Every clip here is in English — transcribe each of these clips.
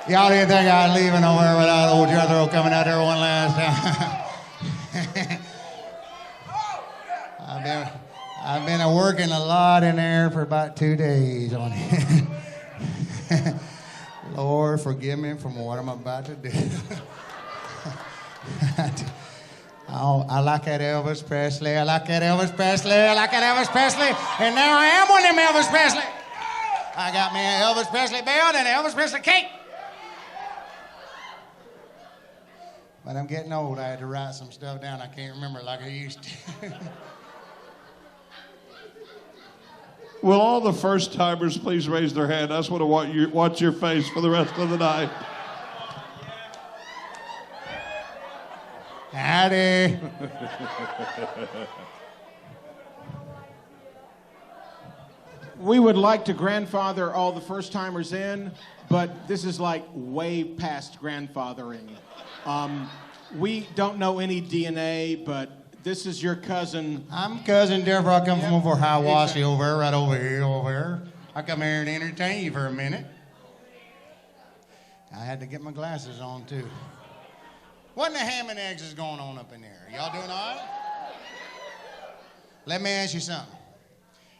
Y'all didn't think I was leaving nowhere without old Jethro coming out there one last time. I've been working a lot in there for about 2 days on it. Lord, forgive me from what I'm about to do. I like that Elvis Presley. I like that Elvis Presley. I like that Elvis Presley. And now I am one of them Elvis Presley. I got me an Elvis Presley belt and an Elvis Presley cake. But I'm getting old. I had to write some stuff down. I can't remember like I used to. Will all the first-timers please raise their hand? I just want to watch your face for the rest of the night. Howdy. We would like to grandfather all the first-timers in, but this is like way past grandfathering. We don't know any DNA, but this is your cousin. I'm cousin Jethro. I come from over Hiawassee over there, right over here, I come here and entertain you for a minute. I had to get my glasses on, too. What in the ham and eggs is going on up in there? Y'all doing all right? Let me ask you something.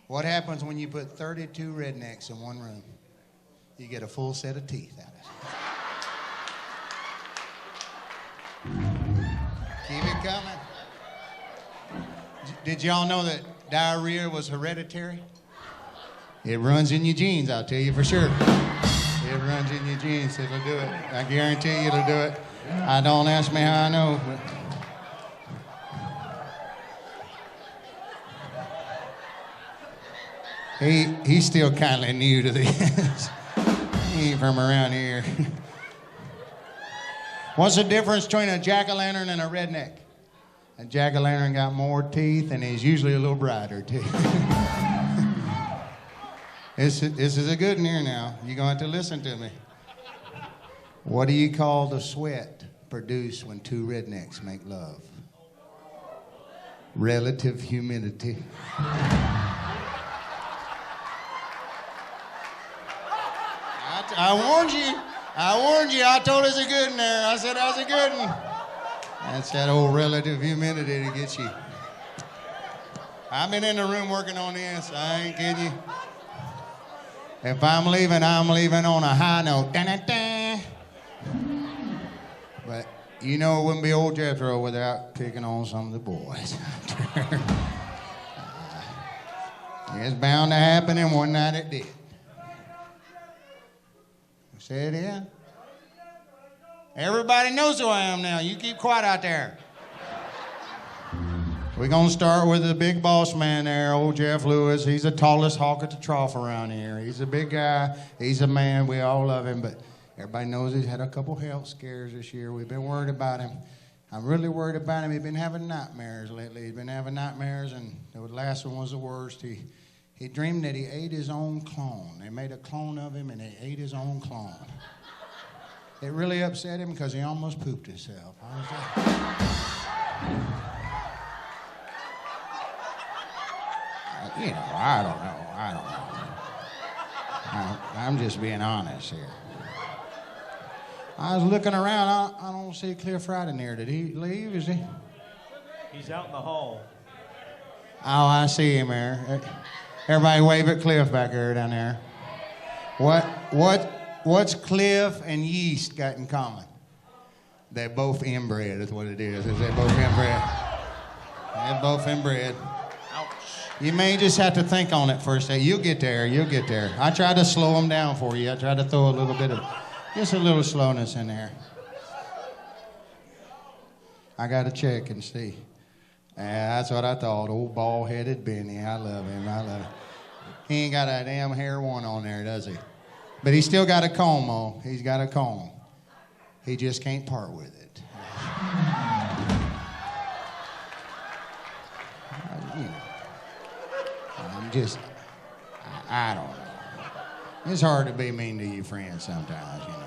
What happens when you put 32 rednecks in one room? You get a full set of teeth out of it. Keep it coming. Did y'all know that diarrhea was hereditary? It runs in your genes, I'll tell you for sure. It runs in your genes, it'll do it. I guarantee you it'll do it. Don't ask me how I know. But he's still kind of new to this. He ain't from around here. What's the difference between a jack-o'-lantern and a redneck? A jack-o'-lantern got more teeth, and he's usually a little brighter, too. This is a good one here now. You're going to have to listen to me. What do you call the sweat produced when two rednecks make love? Relative humidity. I warned you. I told us a good one there. I said that was a good one. That's that old relative humidity to get you. I've been in the room working on this. I ain't kidding you. If I'm leaving on a high note. Da-da-da. But you know it wouldn't be old Jethro without picking on some of the boys. It's bound to happen, and one night it did. Say it again. Everybody knows who I am now. You keep quiet out there. We're going to start with the big boss man there, old Jeff Lewis. He's the tallest hawk at the trough around here. He's a big guy. He's a man. We all love him, but everybody knows he's had a couple health scares this year. We've been worried about him. I'm really worried about him. He's been having nightmares lately. He's been having nightmares, and the last one was the worst. He dreamed that he ate his own clone. They made a clone of him, and he ate his own clone. It really upset him because he almost pooped himself. You know, I don't know. I'm just being honest here. I was looking around. I don't see Cliff right in there. Did he leave? Is he? He's out in the hall. Oh, I see him there. Everybody wave at Cliff back there down there. What's Cliff and yeast got in common? They're both inbred, is what it is. They're both inbred. They're both inbred. Ouch. You may just have to think on it for a second. You'll get there. I tried to slow them down for you. I tried to throw a little bit of, just a little slowness in there. I got to check and see. Yeah, that's what I thought. Old bald-headed Benny. I love him. He ain't got a damn hair one on there, does he? But he's still got a comb, though. He's got a comb. He just can't part with it. I don't know. It's hard to be mean to your friends sometimes, you know.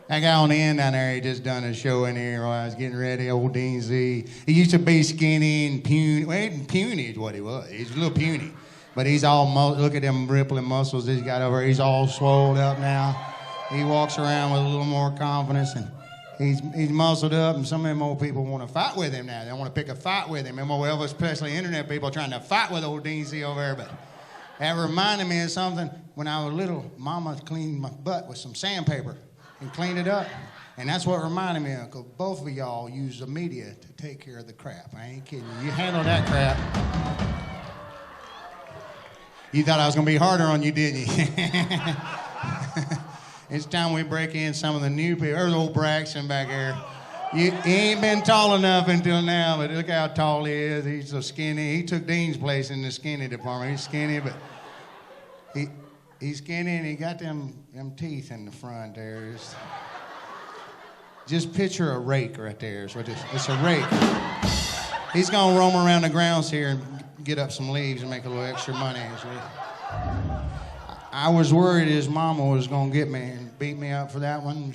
That guy on the end down there, he just done a show in here while I was getting ready, old Dean Z. He used to be skinny and puny. Well, puny is what he was. He's a little puny. But he's all, look at them rippling muscles he's got over here. He's all swole up now. He walks around with a little more confidence, and he's muscled up, and some of them old people want to fight with him now. They want to pick a fight with him. Them old Elvis, especially internet people, trying to fight with old Dean Z over there. But that reminded me of something. When I was little, Mama cleaned my butt with some sandpaper and cleaned it up. And that's what reminded me of, because both of y'all use the media to take care of the crap. I ain't kidding you. You handle that crap. You thought I was going to be harder on you, didn't you? It's time we break in some of the new people. There's old Braxton back there. He ain't been tall enough until now, but look how tall he is. He's so skinny. He took Dean's place in the skinny department. He's skinny, but he's skinny, and he got them teeth in the front there. Just picture a rake right there. It's a rake. He's going to roam around the grounds here and get up some leaves and make a little extra money. I was worried his mama was going to get me and beat me up for that one.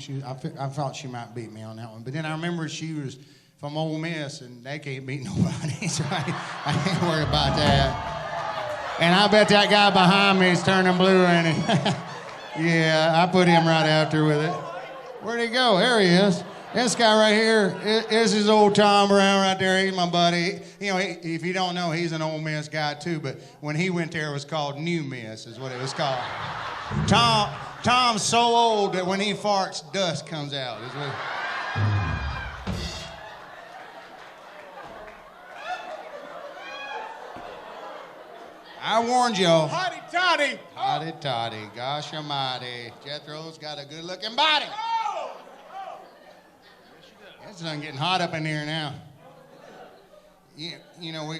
I thought she might beat me on that one. But then I remember she was from Ole Miss, and they can't beat nobody, so I ain't worried about that. And I bet that guy behind me is turning blue, ain't he? Yeah, I put him right after with it. Where'd he go? There he is. This guy right here is his old Tom Brown right there. He's my buddy. You know, if you don't know, he's an Ole Miss guy too, but when he went there, it was called New Miss is what it was called. Tom's so old that when he farts, dust comes out. I warned y'all. Hotty toddy. Hotty toddy. Gosh almighty. Jethro's got a good looking body. It's done getting hot up in here now. You know,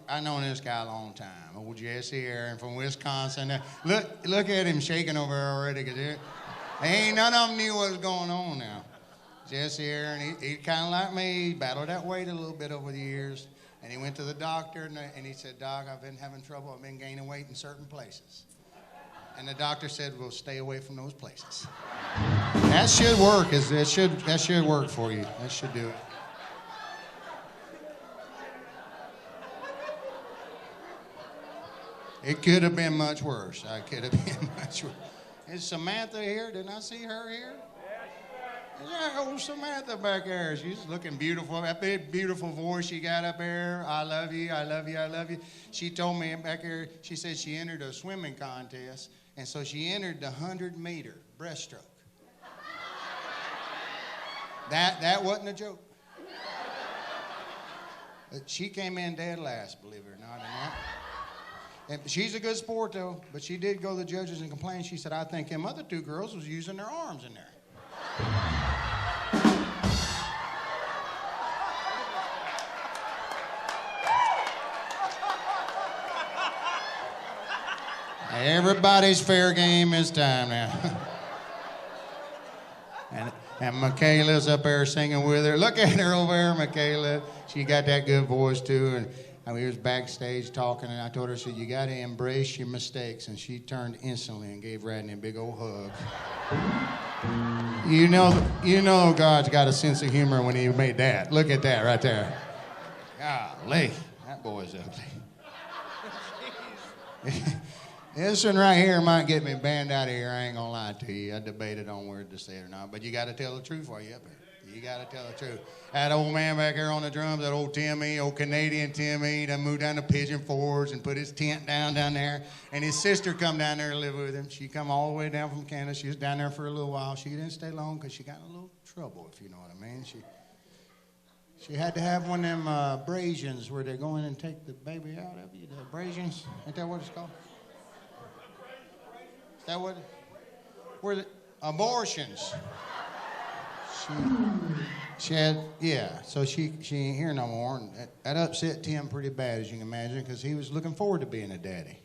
I known this guy a long time. Old Jesse Aron from Wisconsin. Look at him shaking over there already. Cause ain't none of them knew what was going on now. Jesse Aron, he kind of like me. He battled that weight a little bit over the years. And he went to the doctor, and he said, Doc, I've been having trouble. I've been gaining weight in certain places. And the doctor said, well, stay away from those places. That should work. That should work for you. That should do it. It could have been much worse. I could have been much worse. Is Samantha here? Didn't I see her here? Yeah, old Samantha back there. She's looking beautiful. That big, beautiful voice she got up there. I love you, I love you, I love you. She told me back there, she said she entered a swimming contest, and so she entered the 100-meter breaststroke. That wasn't a joke. She came in dead last, believe it or not. And she's a good sport, though, but she did go to the judges and complain. She said, I think them other two girls was using their arms in there. Everybody's fair game this time now. And Makayla's up there singing with her. Look at her over there, Makayla. She got that good voice, too. And we was backstage talking, and I told her, I said, you got to embrace your mistakes. And she turned instantly and gave Radney a big old hug. You know God's got a sense of humor when he made that. Look at that right there. Golly, that boy's ugly. This one right here might get me banned out of here. I ain't gonna lie to you. I debated on whether to say it or not, but you got to tell the truth while you up here. You got to tell the truth. That old man back there on the drums, that old Timmy, old Canadian Timmy, done moved down to Pigeon Forge and put his tent down there. And his sister come down there to live with him. She come all the way down from Canada. She was down there for a little while. She didn't stay long because she got in a little trouble, if you know what I mean. She had to have one of them abrasions where they go in and take the baby out of you. The abrasions, ain't that what it's called? Is that what? Where the abortions. She had, yeah, so she ain't here no more. And that upset Tim pretty bad, as you can imagine, because he was looking forward to being a daddy.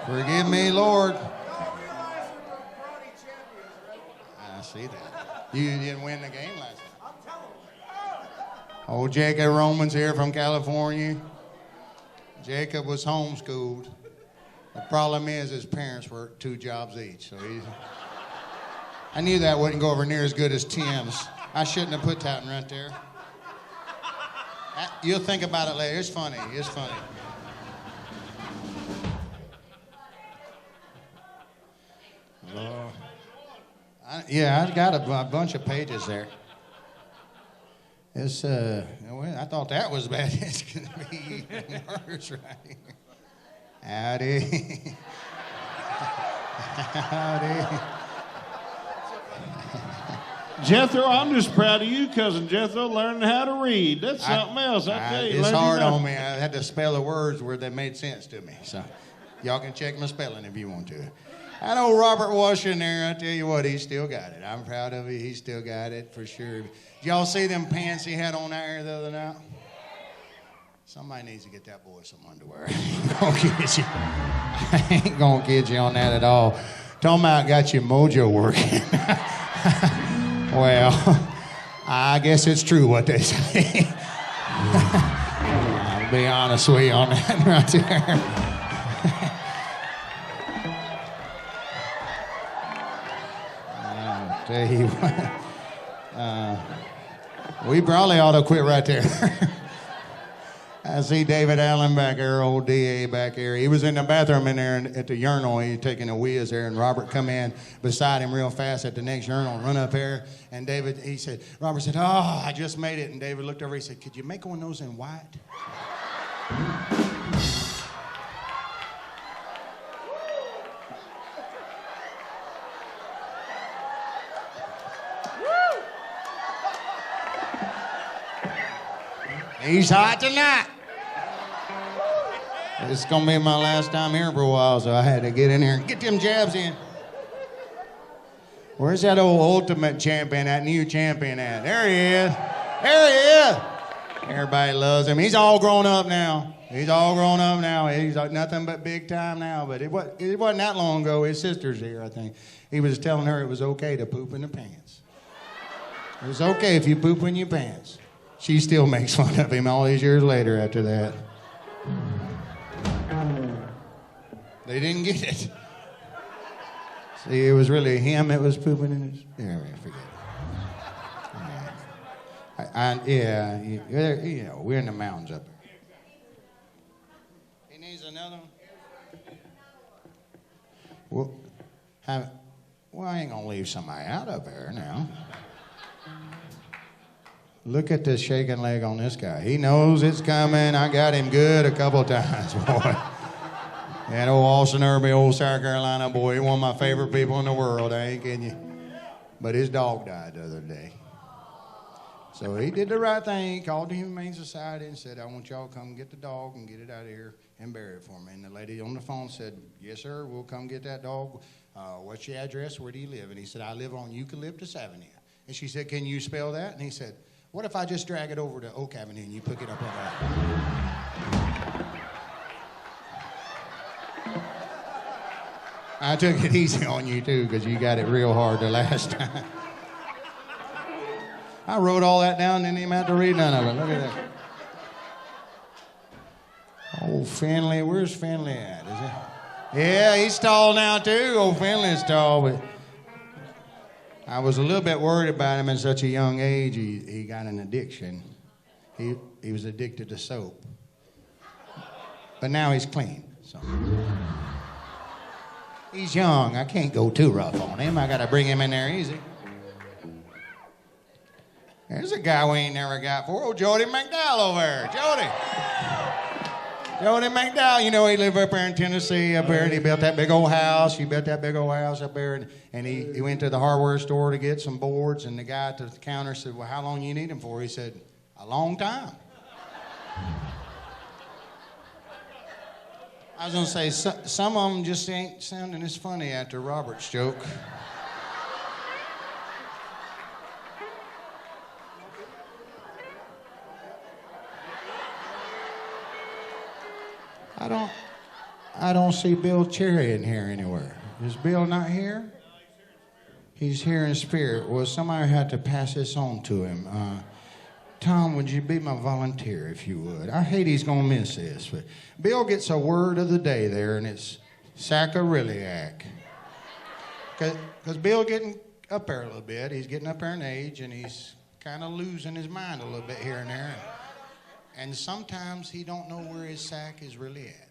Forgive me, Lord. I see that. You didn't win the game last night. Old Jacob Roman's here from California. Jacob was homeschooled. The problem is his parents worked 2 jobs each, so I knew that wouldn't go over near as good as Tim's. I shouldn't have put that one right there. You'll think about it later. It's funny. It's funny. Yeah, I got a bunch of pages there. It's well, I thought that was bad. It's gonna be even worse right here. Howdy. Howdy. Jethro, I'm just proud of you, cousin Jethro, learning how to read. That's something else. I tell you, it's hard on me. I had to spell the words where they made sense to me. So y'all can check my spelling if you want to. I know Robert Washington there. I tell you what, he still got it. I'm proud of it. He still got it for sure. Did y'all see them pants he had on there the other night? Somebody needs to get that boy some underwear. I ain't gonna kid you on that at all. Talking about got your mojo working. Well, I guess it's true what they say. I'll be honest with you on that right there. I'll tell you what. We probably ought to quit right there. I see David Allen back there, old DA back there. He was in the bathroom in there at the urinal. He was taking a whiz there, and Robert come in beside him real fast at the next urinal and run up there. And David, Robert said, "Oh, I just made it." And David looked over, he said, "Could you make one of those in white?" He's hot tonight. It's going to be my last time here for a while, so I had to get in here and get them jabs in. Where's that old ultimate champion, that new champion at? There he is. There he is. Everybody loves him. He's all grown up now. He's all grown up now. He's nothing but big time now, but it wasn't that long ago. His sister's here, I think. He was telling her it was okay to poop in the pants. It was okay if you poop in your pants. She still makes fun of him all these years later after that. They didn't get it. See, it was really him that was pooping in his... Yeah, forget it. You know, we're in the mountains up there. He needs another one? Well, I ain't going to leave somebody out up there now. Look at this shaking leg on this guy. He knows it's coming. I got him good a couple of times, boy. That old Austin Irby, old South Carolina boy, one of my favorite people in the world. I ain't kidding you. But his dog died the other day. So he did the right thing. He called the Humane Society and said, "I want y'all to come get the dog and get it out of here and bury it for me." And the lady on the phone said, "Yes, sir, we'll come get that dog. What's your address? Where do you live?" And he said, "I live on Eucalyptus Avenue." And she said, "Can you spell that?" And he said, "What if I just drag it over to Oak Avenue and you pick it up on that?" I took it easy on you, too, because you got it real hard the last time. I wrote all that down and didn't even have to read none of it. Look at that. Oh, Finley. Where's Finley at? Is it? Yeah, he's tall now, too. Oh, Finley's tall, but... I was a little bit worried about him at such a young age. He got an addiction. He was addicted to soap. But now he's clean. So. He's young. I can't go too rough on him. I got to bring him in there easy. There's a guy we ain't never got before. Oh, Jody McDowell over there. Jody McDowell, you know, he lived up there in Tennessee up there, and he built that big old house. He built that big old house up there, and he went to the hardware store to get some boards, and the guy at the counter said, "Well, how long you need them for?" He said, "A long time." I was going to say, some of them just ain't sounding as funny after Robert's joke. I don't see Bill Cherry in here anywhere. Is Bill not here? He's here in spirit. Well, somebody had to pass this on to him. Tom, would you be my volunteer if you would? I hate he's going to miss this, but Bill gets a word of the day there, and it's sacroiliac. Because Bill getting up there a little bit. He's getting up there in age, and he's kind of losing his mind a little bit here and there. And sometimes he don't know where his sack is really at.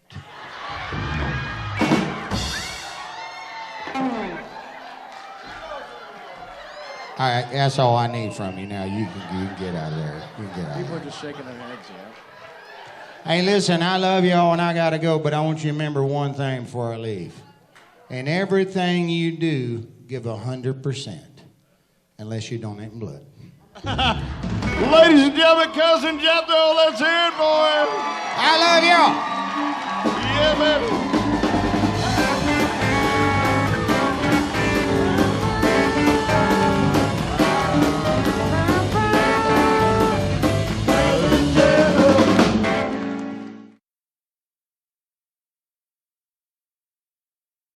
All right, that's all I need from you now. You can get out of there. You can get out. People are just shaking their heads, yeah. Hey, listen, I love y'all and I got to go, but I want you to remember one thing before I leave. In everything you do, give 100%, unless you donate blood. Ladies and gentlemen, Cousin Jethro, let's hear it for him. I love y'all. Yeah, baby.